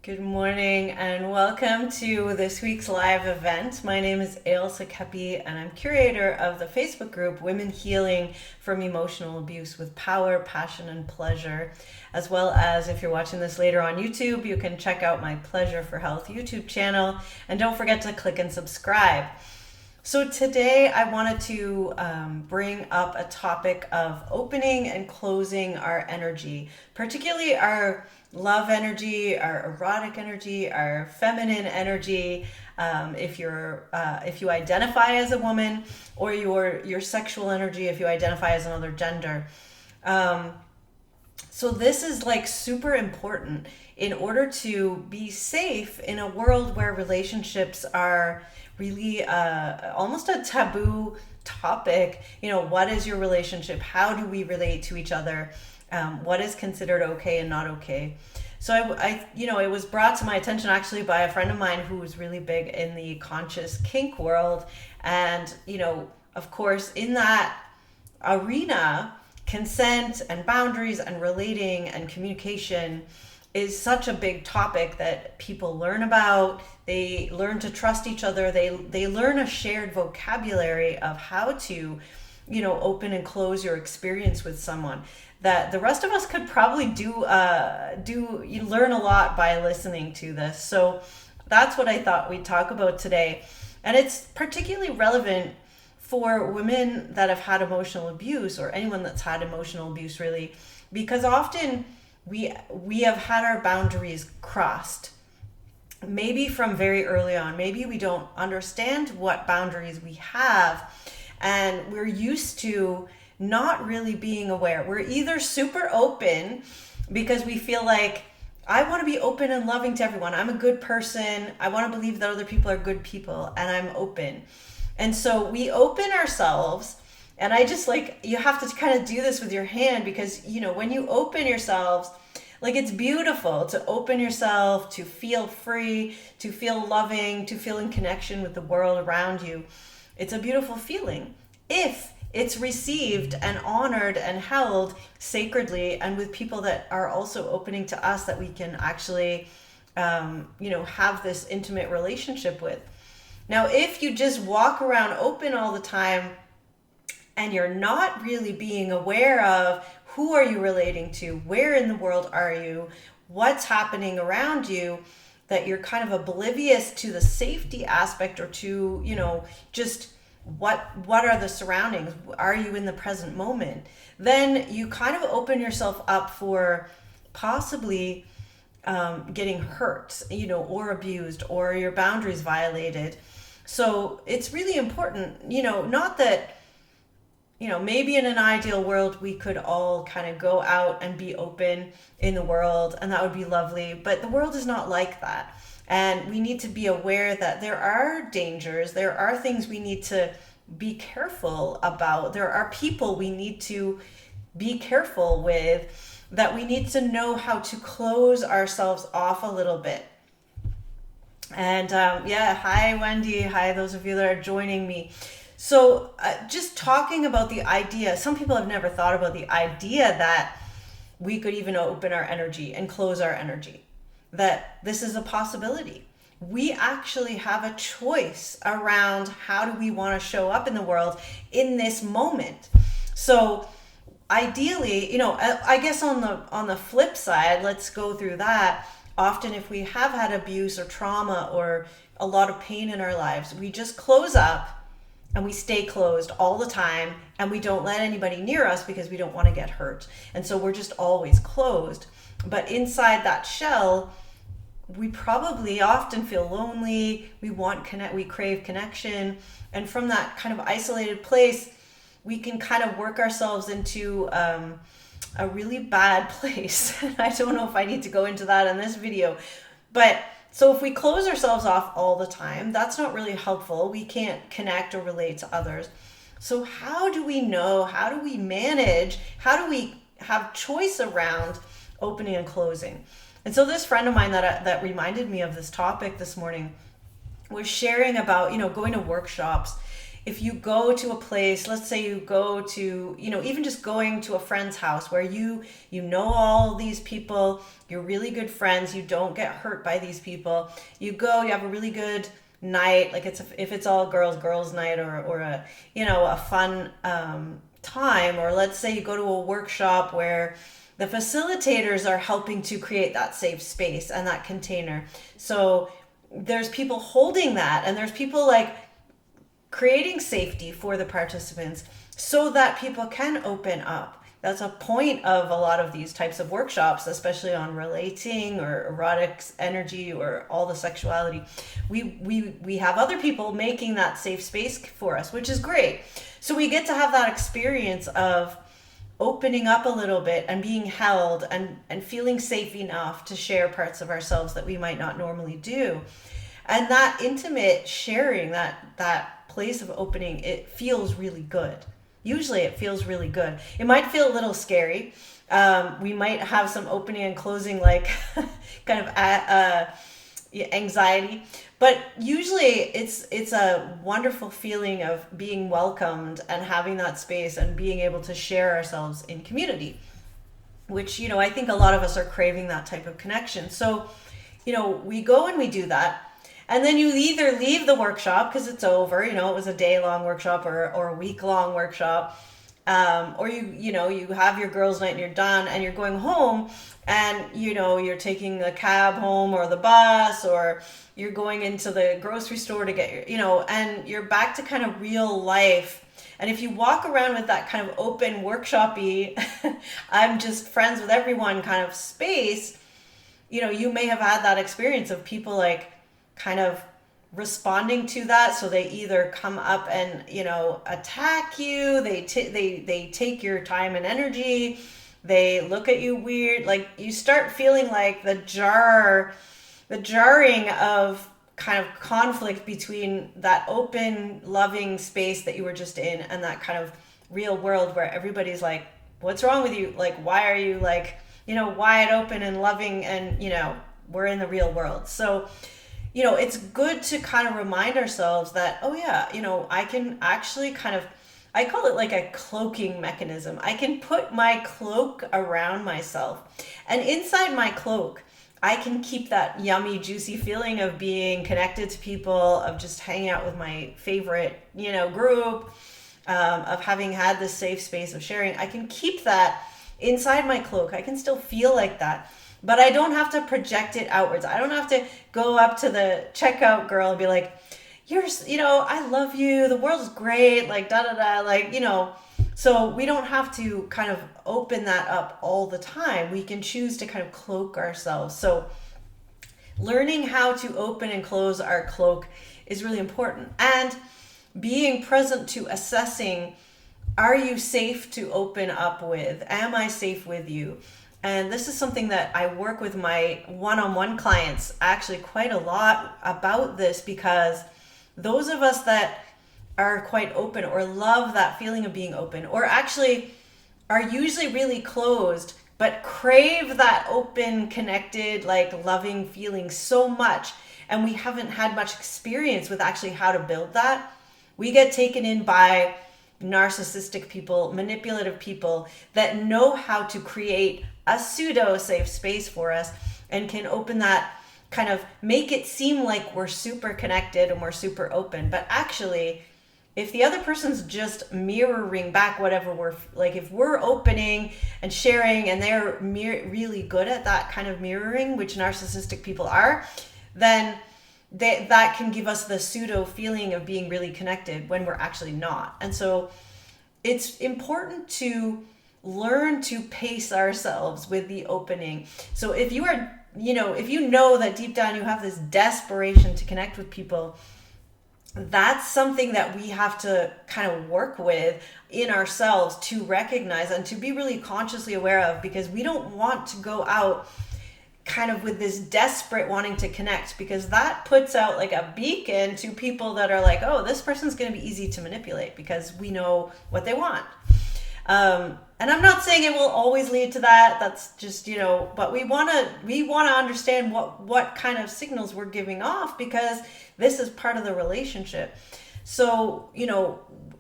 Good morning and welcome to this week's live event. My name is Ailsa Kepi and I'm curator of the Facebook group Women Healing from Emotional Abuse with Power, Passion, and Pleasure. As well as if you're watching this later on YouTube, you can check out my Pleasure for Health YouTube channel. And don't forget to click and subscribe. So today I wanted to bring up a topic of opening and closing our energy, particularly our love energy, our erotic energy, our feminine energy. If you identify as a woman, or your sexual energy if you identify as another gender. So this is like super important in order to be safe in a world where relationships are really almost a taboo topic. What is your relationship? How do we relate to each other? What is considered okay and not okay? So it was brought to my attention actually by a friend of mine who was really big in the conscious kink world. And, of course, in that arena, consent and boundaries and relating and communication is such a big topic that people learn about. They learn to trust each other. They learn a shared vocabulary of how to, open and close your experience with someone that the rest of us could probably you learn a lot by listening to this. So that's what I thought we'd talk about today. And it's particularly relevant for women that have had emotional abuse, or anyone that's had emotional abuse really, because often we have had our boundaries crossed, maybe from very early on. Maybe we don't understand what boundaries we have, and we're used to not really being aware. We're either super open because we feel like, I want to be open and loving to everyone. I'm a good person. I want to believe that other people are good people, and I'm open. And so we open ourselves, and I just you have to kind of do this with your hand, because, when you open yourselves, it's beautiful to open yourself, to feel free, to feel loving, to feel in connection with the world around you. It's a beautiful feeling if it's received and honored and held sacredly, and with people that are also opening to us, that we can actually, have this intimate relationship with. Now, if you just walk around open all the time and you're not really being aware of who are you relating to, where in the world are you, what's happening around you, that you're kind of oblivious to the safety aspect, or to, just what are the surroundings, are you in the present moment, then you kind of open yourself up for possibly getting hurt, or abused, or your boundaries violated. So it's really important, not that, maybe in an ideal world, we could all kind of go out and be open in the world, and that would be lovely. But the world is not like that. And we need to be aware that there are dangers. There are things we need to be careful about. There are people we need to be careful with, that we need to know how to close ourselves off a little bit. And hi Wendy, hi those of you that are joining me. So just talking about the idea, some people have never thought about the idea that we could even open our energy and close our energy, that this is a possibility. We actually have a choice around how do we want to show up in the world in this moment. So ideally, I guess on the flip side, let's go through that. Often if we have had abuse or trauma or a lot of pain in our lives, we just close up and we stay closed all the time, and we don't let anybody near us because we don't want to get hurt. And so we're just always closed. But inside that shell, we probably often feel lonely. We crave connection. And from that kind of isolated place, we can kind of work ourselves into a really bad place. I don't know if I need to go into that in this video, but so if we close ourselves off all the time, that's not really helpful. We can't connect or relate to others. So how do we know? How do we manage? How do we have choice around opening and closing? And so this friend of mine that reminded me of this topic this morning was sharing about, going to workshops if you go to a place, let's say you go to, even just going to a friend's house where you know all these people, you're really good friends, you don't get hurt by these people. You go, you have a really good night, like if it's all girls night, or a fun time. Or let's say you go to a workshop where the facilitators are helping to create that safe space and that container. So there's people holding that, and there's people like creating safety for the participants so that people can open up. That's a point of a lot of these types of workshops, especially on relating or erotic energy or all the sexuality. We have other people making that safe space for us, which is great. So we get to have that experience of opening up a little bit and being held and feeling safe enough to share parts of ourselves that we might not normally do. And that intimate sharing, that place of opening, it feels really good. Usually it feels really good. It might feel a little scary. We might have some opening and closing, like kind of anxiety. But usually it's a wonderful feeling of being welcomed and having that space and being able to share ourselves in community, which, I think a lot of us are craving that type of connection. So, we go and we do that. And then you either leave the workshop because it's over, it was a day-long workshop or a week-long workshop, or you have your girls' night and you're done and you're going home, and you're taking the cab home or the bus, or you're going into the grocery store to get your, and you're back to kind of real life. And if you walk around with that kind of open workshop-y, I'm just friends with everyone kind of space, you may have had that experience of people like kind of responding to that. So they either come up and attack you, they take your time and energy, they look at you weird, like you start feeling like the jarring of kind of conflict between that open loving space that you were just in and that kind of real world where everybody's like, what's wrong with you, like why are you like wide open and loving, and we're in the real world. So it's good to kind of remind ourselves that, oh yeah, I can actually kind of, I call it like a cloaking mechanism. I can put my cloak around myself, and inside my cloak, I can keep that yummy, juicy feeling of being connected to people, of just hanging out with my favorite, group, of having had this safe space of sharing. I can keep that inside my cloak. I can still feel like that. But I don't have to project it outwards. I don't have to go up to the checkout girl and be like, I love you. The world is great. Like, da, da, da. Like, so we don't have to kind of open that up all the time. We can choose to kind of cloak ourselves. So learning how to open and close our cloak is really important. And being present to assessing, are you safe to open up with? Am I safe with you? And this is something that I work with my one-on-one clients actually quite a lot about this, because those of us that are quite open or love that feeling of being open, or actually are usually really closed, but crave that open, connected, like loving feeling so much, and we haven't had much experience with actually how to build that, we get taken in by narcissistic people, manipulative people that know how to create a pseudo safe space for us and can open that, kind of make it seem like we're super connected and we're super open. But actually, if the other person's just mirroring back whatever we're like, if we're opening and sharing and they're really good at that kind of mirroring, which narcissistic people are, then that can give us the pseudo feeling of being really connected when we're actually not. And so it's important to learn to pace ourselves with the opening. So if you are, if you know that deep down you have this desperation to connect with people, that's something that we have to kind of work with in ourselves to recognize and to be really consciously aware of, because we don't want to go out kind of with this desperate wanting to connect, because that puts out like a beacon to people that are like, oh, this person's going to be easy to manipulate because we know what they want. And I'm not saying it will always lead to that. That's just, but we want to understand what kind of signals we're giving off, because this is part of the relationship. So,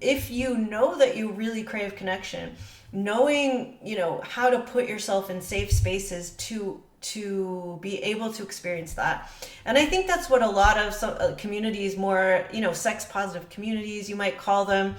if you know that you really crave connection, knowing, how to put yourself in safe spaces to be able to experience that. And I think that's what a lot of some communities, more, sex positive communities, you might call them,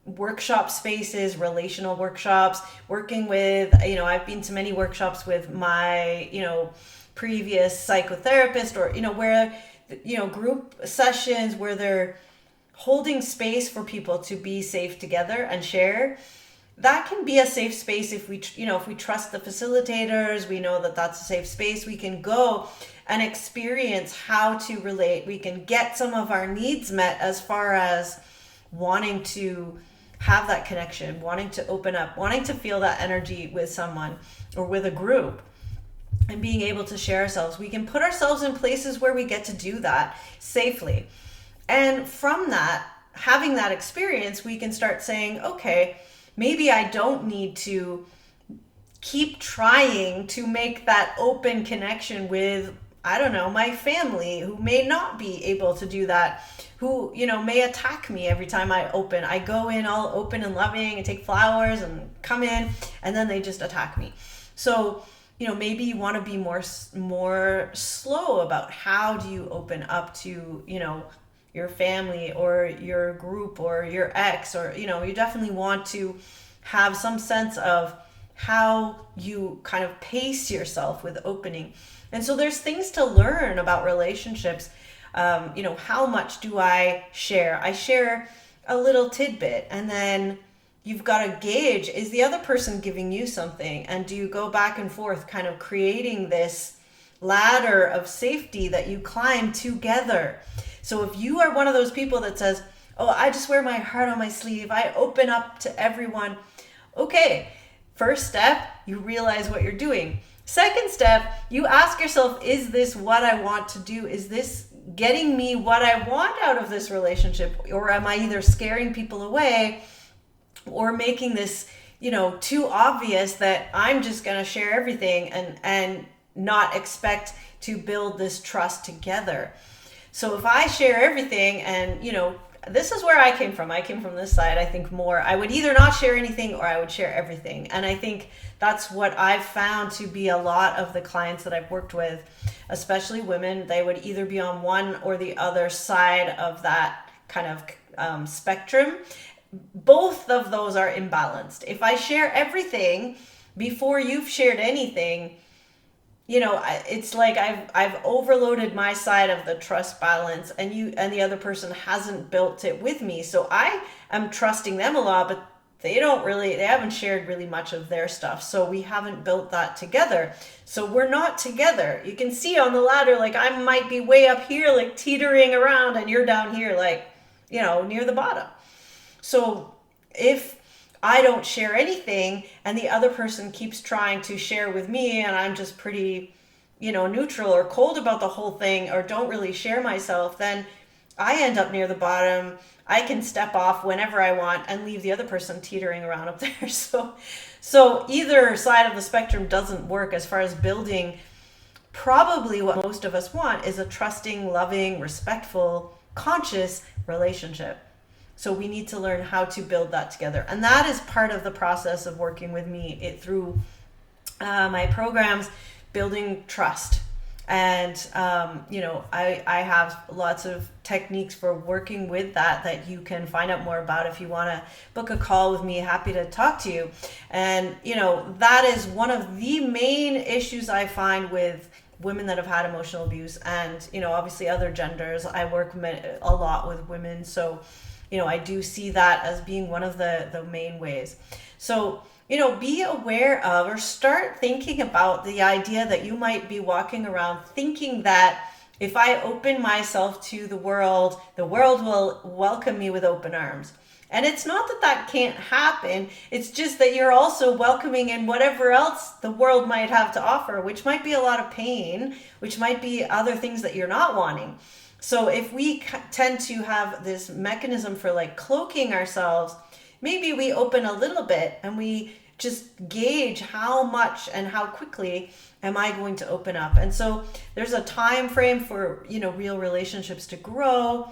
workshop spaces, relational workshops, working with, I've been to many workshops with my, previous psychotherapist, or, where, group sessions where they're holding space for people to be safe together and share. That can be a safe space if we, if we trust the facilitators, we know that that's a safe space. We can go and experience how to relate. We can get some of our needs met as far as wanting to have that connection, wanting to open up, wanting to feel that energy with someone or with a group, and being able to share ourselves. We can put ourselves in places where we get to do that safely. And from that, having that experience, we can start saying, okay, maybe I don't need to keep trying to make that open connection with, I don't know, my family, who may not be able to do that, who, may attack me every time I open. I go in all open and loving and take flowers and come in, and then they just attack me. So, maybe you want to be more slow about how do you open up to, your family or your group or your ex, or, you definitely want to have some sense of how you kind of pace yourself with opening. And so there's things to learn about relationships. How much do I share? I share a little tidbit, and then you've got to gauge, is the other person giving you something? And do you go back and forth, kind of creating this ladder of safety that you climb together? So if you are one of those people that says, oh, I just wear my heart on my sleeve, I open up to everyone. Okay, first step, you realize what you're doing. Second step, you ask yourself, is this what I want to do? Is this getting me what I want out of this relationship? Or am I either scaring people away or making this, too obvious that I'm just going to share everything and not expect to build this trust together? So if I share everything, and, this is where I came from. I came from this side. I think more, I would either not share anything or I would share everything. And I think that's what I've found to be a lot of the clients that I've worked with, especially women. They would either be on one or the other side of that kind of spectrum. Both of those are imbalanced. If I share everything before you've shared anything, it's like I've overloaded my side of the trust balance, and the other person hasn't built it with me. So I am trusting them a lot, but they haven't shared really much of their stuff. So we haven't built that together. So we're not together. You can see on the ladder, like I might be way up here, like teetering around, and you're down here, like, near the bottom. So if I don't share anything and the other person keeps trying to share with me, and I'm just pretty, neutral or cold about the whole thing, or don't really share myself, then I end up near the bottom. I can step off whenever I want and leave the other person teetering around up there. So either side of the spectrum doesn't work as far as building. Probably what most of us want is a trusting, loving, respectful, conscious relationship. So we need to learn how to build that together. And that is part of the process of working with me through my programs, building trust. And, I have lots of techniques for working with that you can find out more about if you want to book a call with me. Happy to talk to you. And, that is one of the main issues I find with women that have had emotional abuse, and, obviously other genders. I work a lot with women. So, I do see that as being one of the main ways. So, be aware of, or start thinking about the idea that you might be walking around thinking that if I open myself to the world will welcome me with open arms. And it's not that can't happen. It's just that you're also welcoming in whatever else the world might have to offer, which might be a lot of pain, which might be other things that you're not wanting. So if we tend to have this mechanism for like cloaking ourselves, maybe we open a little bit and we just gauge how much and how quickly am I going to open up. And so there's a time frame for, real relationships to grow.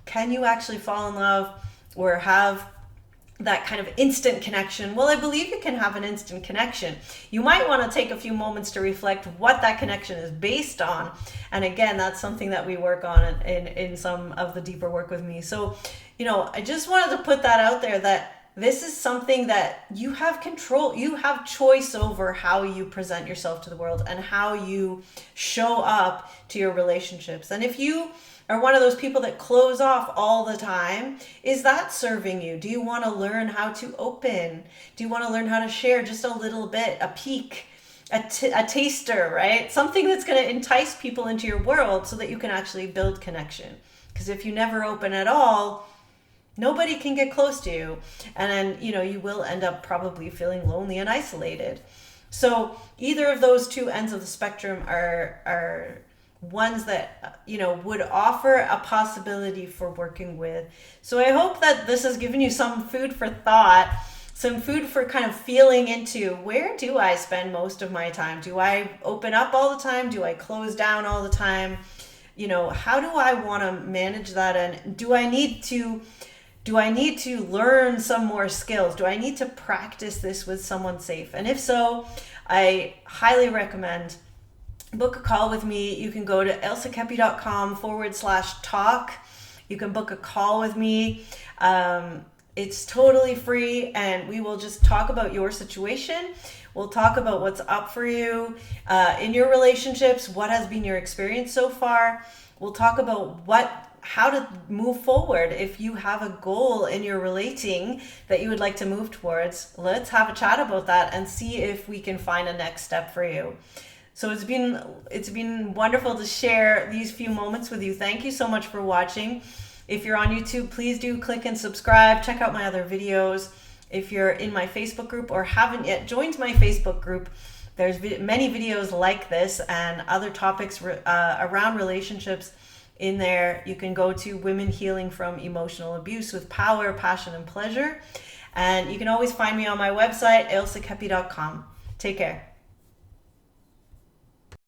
Can you actually fall in love or have that kind of instant connection? Well, I believe you can have an instant connection. You might want to take a few moments to reflect what that connection is based on. And again, that's something that we work on in some of the deeper work with me. So, I just wanted to put that out there, that this is something that you have control, you have choice over how you present yourself to the world and how you show up to your relationships. And if you are one of those people that close off all the time, is that serving you? Do you want to learn how to open? Do you want to learn how to share just a little bit, a peek, a taster, right? Something that's going to entice people into your world so that you can actually build connection. Because if you never open at all, nobody can get close to you. And then, you will end up probably feeling lonely and isolated. So either of those two ends of the spectrum are ones that, would offer a possibility for working with. So I hope that this has given you some food for thought, some food for kind of feeling into, where do I spend most of my time? Do I open up all the time? Do I close down all the time? How do I want to manage that? And do I need to learn some more skills? Do I need to practice this with someone safe? And if so, I highly recommend book a call with me. You can go to elsakepi.com/talk. You can book a call with me. It's totally free, and we will just talk about your situation. We'll talk about what's up for you in your relationships. What has been your experience so far? We'll talk about how to move forward. If you have a goal in your relating that you would like to move towards, let's have a chat about that and see if we can find a next step for you. So it's been wonderful to share these few moments with you. Thank you so much for watching. If you're on YouTube, please do click and subscribe. Check out my other videos. If you're in my Facebook group or haven't yet joined my Facebook group, there's many videos like this and other topics around relationships in there. You can go to Women Healing from Emotional Abuse with Power, Passion, and Pleasure. And you can always find me on my website, elsakepi.com. Take care.